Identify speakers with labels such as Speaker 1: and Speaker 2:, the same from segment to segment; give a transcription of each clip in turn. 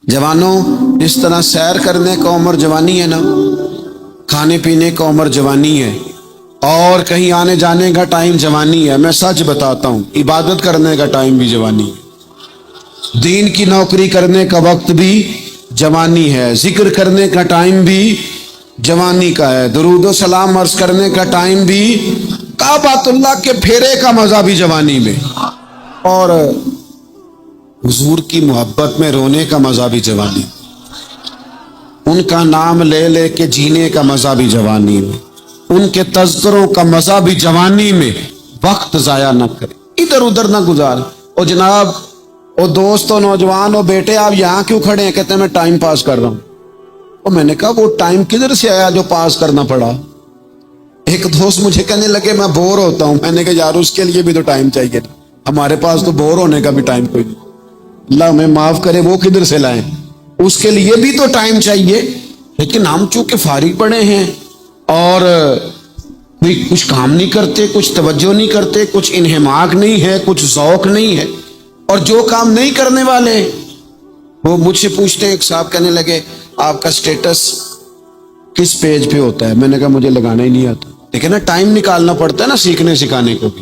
Speaker 1: जवानों, जिस तरह सैर करने का उम्र जवानी है ना, खाने पीने का उम्र जवानी है, और कहीं आने जाने का टाइम जवानी है। मैं सच बताता हूँ, इबादत करने का टाइम भी जवानी है, दीन की नौकरी करने का वक्त भी जवानी है, जिक्र करने का टाइम भी जवानी का है, दुरूद व सलाम अर्ज करने का टाइम भी, काबातुल्लाह के फेरे का मजा भी जवानी में, और हुजूर की मोहब्बत में रोने का मजा भी जवानी, उनका नाम ले ले के जीने का मजा भी जवानी में, उनके तज़किरों का मजा भी जवानी में। वक्त जाया न करे, इधर उधर ना गुजार। और जनाब, ओ दोस्त, ओ नौजवान, ओ बेटे, आप यहाँ क्यों खड़े हैं? कहते हैं मैं टाइम पास कर रहा हूँ। और मैंने कहा वो टाइम किधर से आया जो पास करना पड़ा? एक दोस्त मुझे कहने लगे मैं बोर होता हूँ। मैंने कहा यार उसके लिए भी तो टाइम चाहिए, हमारे पास तो बोर होने का भी टाइम कोई नहीं। अल्लाह हमें माफ करे, वो किधर से लाएं? उसके लिए भी तो टाइम चाहिए। लेकिन हम चूंकि फारिग पड़े हैं और कोई कुछ काम नहीं करते, कुछ तवज्जो नहीं करते, कुछ इन्हिमाक नहीं है, कुछ ज़ौक नहीं है, और जो काम नहीं करने वाले वो मुझसे पूछते हैं। एक साहब कहने लगे आपका स्टेटस किस पेज पे होता है? मैंने कहा मुझे लगाना ही नहीं आता। लेकिन ना टाइम निकालना पड़ता है ना सीखने सिखाने को भी।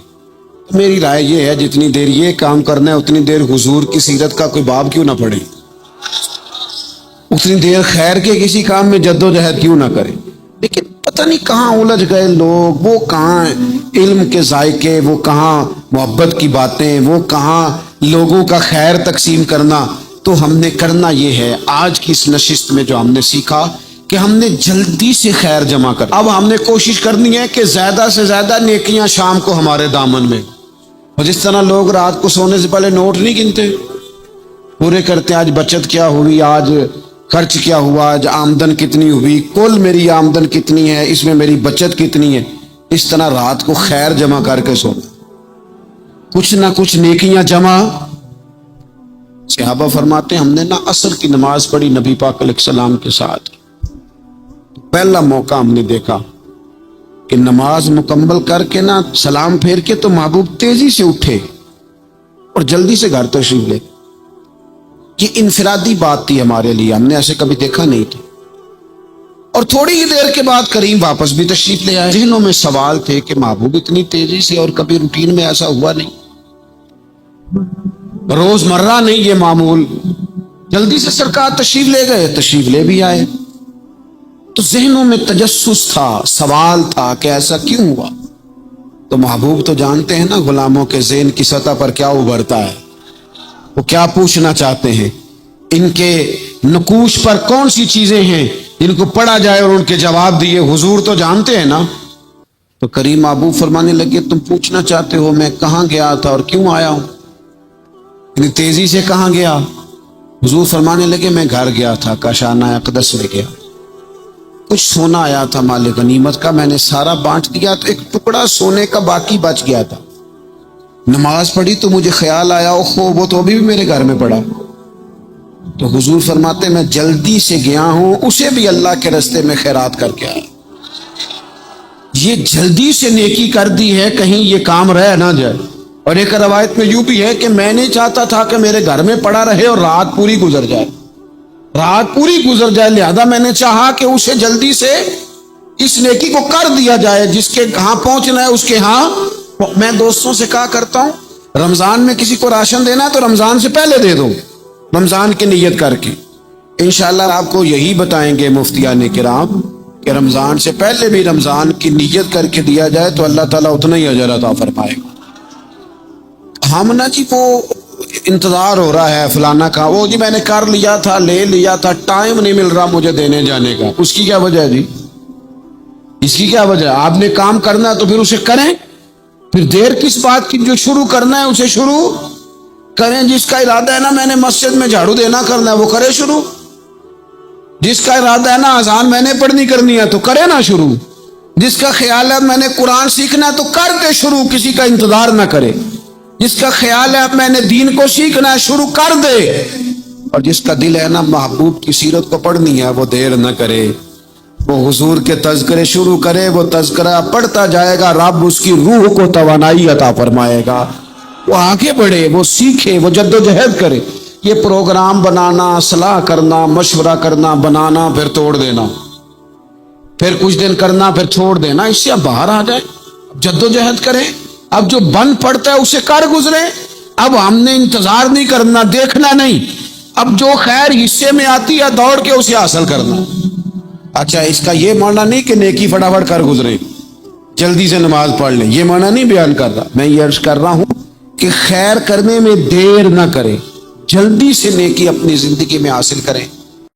Speaker 1: तो मेरी राय ये है, जितनी देर ये काम करना है उतनी देर हुजूर की सीरत का कोई बाब क्यों ना पढ़े, उतनी देर खैर के किसी काम में जद्दोजहद क्यों ना करे। लेकिन पता नहीं कहाँ उलझ गए लोग, वो कहाँ इल्म के जायके, वो कहाँ मोहब्बत की बातें, वो कहाँ लोगों का खैर तकसीम करना। तो हमने करना ये है, आज की इस नशिस्त में जो हमने सीखा कि हमने जल्दी से खैर जमा कर। अब हमने कोशिश करनी है कि ज्यादा से ज्यादा नेकियां शाम को हमारे दामन में। और जिस तरह लोग रात को सोने से पहले नोट नहीं गिनते, पूरे करते आज बचत क्या हुई, आज खर्च क्या हुआ, आज आमदन कितनी हुई, कुल मेरी आमदन कितनी है, इसमें मेरी बचत कितनी है, इस तरह रात को खैर जमा करके सोना, कुछ ना कुछ नेकियां जमा। सहाबा फरमाते हमने ना असर की नमाज पढ़ी नबी पाक अलैहिस्सलाम के साथ। पहला मौका हमने देखा कि नमाज मुकम्मल करके ना सलाम फेर के तो महबूब तेजी से उठे और जल्दी से घर तशरीफ ले। ये इनफरादी बात थी हमारे लिए, हमने ऐसे कभी देखा नहीं था। और थोड़ी ही देर के बाद करीम वापस भी तशरीफ ले आए। जिन्हों में सवाल थे कि महबूब इतनी तेजी से, और कभी रूटीन में ऐसा हुआ नहीं, रोजमर्रा नहीं ये मामूल, जल्दी से सरकार तशरीफ ले गए, तशरीफ ले भी आए। तो जहनों में तजस्सुस था, सवाल था कि ऐसा क्यों हुआ। तो महबूब तो जानते हैं ना गुलामों के ज़हन की सतह पर क्या उभरता है, वो क्या पूछना चाहते हैं, इनके नकूश पर कौन सी चीजें हैं जिनको पढ़ा जाए और उनके जवाब दिए। हुजूर तो जानते हैं ना। तो करीम महबूब फरमाने लगे तुम पूछना चाहते हो मैं कहाँ गया था और क्यों आया हूं, इतनी तेजी से कहाँ गया? हुजूर फरमाने लगे मैं घर गया था, काशाना अक़दस में गया, कुछ सोना आया था माल गनीमत का, मैंने सारा बांट दिया, तो एक टुकड़ा सोने का बाकी बच गया था। नमाज पढ़ी तो मुझे ख्याल आया ओहो वो तो अभी भी मेरे घर में पड़ा। तो हुजूर फरमाते मैं जल्दी से गया हूं, उसे भी अल्लाह के रास्ते में खैरात करके आया। ये जल्दी से नेकी कर दी है, कहीं ये काम रह ना जाए। और एक रवायत में यूं भी है कि मैं नहीं चाहता था कि मेरे घर में पड़ा रहे और रात पूरी गुजर जाए, रात पूरी गुजर जाए, लिहाजा मैंने चाहा कि उसे जल्दी से इस नेकी को कर दिया जाए, जिसके कहां पहुंचना है उसके यहां। मैं दोस्तों से कहा करता हूं रमजान में किसी को राशन देना है तो रमजान से पहले दे दो, रमजान की नियत करके। इंशाअल्लाह आपको यही बताएंगे मुफ्तियाने किराम कि रमजान से पहले भी रमजान की नियत करके दिया जाए तो अल्लाह ताला उतना ही अजर अता फरमाएगा। हम ना जी वो इंतजार हो रहा है फलाना का, वो जी मैंने कर लिया था, ले लिया था, टाइम नहीं मिल रहा मुझे देने जाने का। उसकी क्या वजह है जी? इसकी क्या वजह है? आपने काम करना है तो फिर उसे करें, फिर देर किस बात की? जो शुरू करना है उसे शुरू करें। जिसका इरादा है ना मैंने मस्जिद में झाड़ू देना करना है वो करे शुरू, जिसका इरादा है ना अजान मैंने पढ़नी करनी है तो करे ना शुरू, जिसका ख्याल है मैंने कुरान सीखना है तो कर दे शुरू, किसी का इंतजार ना करे, जिसका ख्याल है मैंने दीन को सीखना है शुरू कर दे, और जिसका दिल है ना महबूब की सीरत को पढ़नी है वो देर न करे, वो हुजूर के तज़किरे शुरू करे, वो तज़किरा पढ़ता जाएगा, रब उसकी रूह को तवानाई अता फरमाएगा, वो आगे बढ़े, वो सीखे, वो जद्दोजहद करे। یہ پروگرام بنانا، صلاح کرنا، مشورہ کرنا، بنانا پھر توڑ دینا، پھر کچھ دن کرنا پھر چھوڑ دینا، اس سے اب باہر آ جائیں، جدوجہد کریں۔ اب جو بن پڑتا ہے اسے کر گزرے۔ اب ہم نے انتظار نہیں کرنا، دیکھنا نہیں، اب جو خیر حصے میں آتی ہے دوڑ کے اسے حاصل کرنا۔ اچھا، اس کا یہ معنی نہیں کہ نیکی فٹافٹ کر گزرے، جلدی سے نماز پڑھ لیں، یہ معنی نہیں بیان کر رہا۔ میں یہ عرض کر رہا ہوں کہ خیر کرنے میں دیر نہ کریں، جلدی سے نیکی اپنی زندگی میں حاصل کریں۔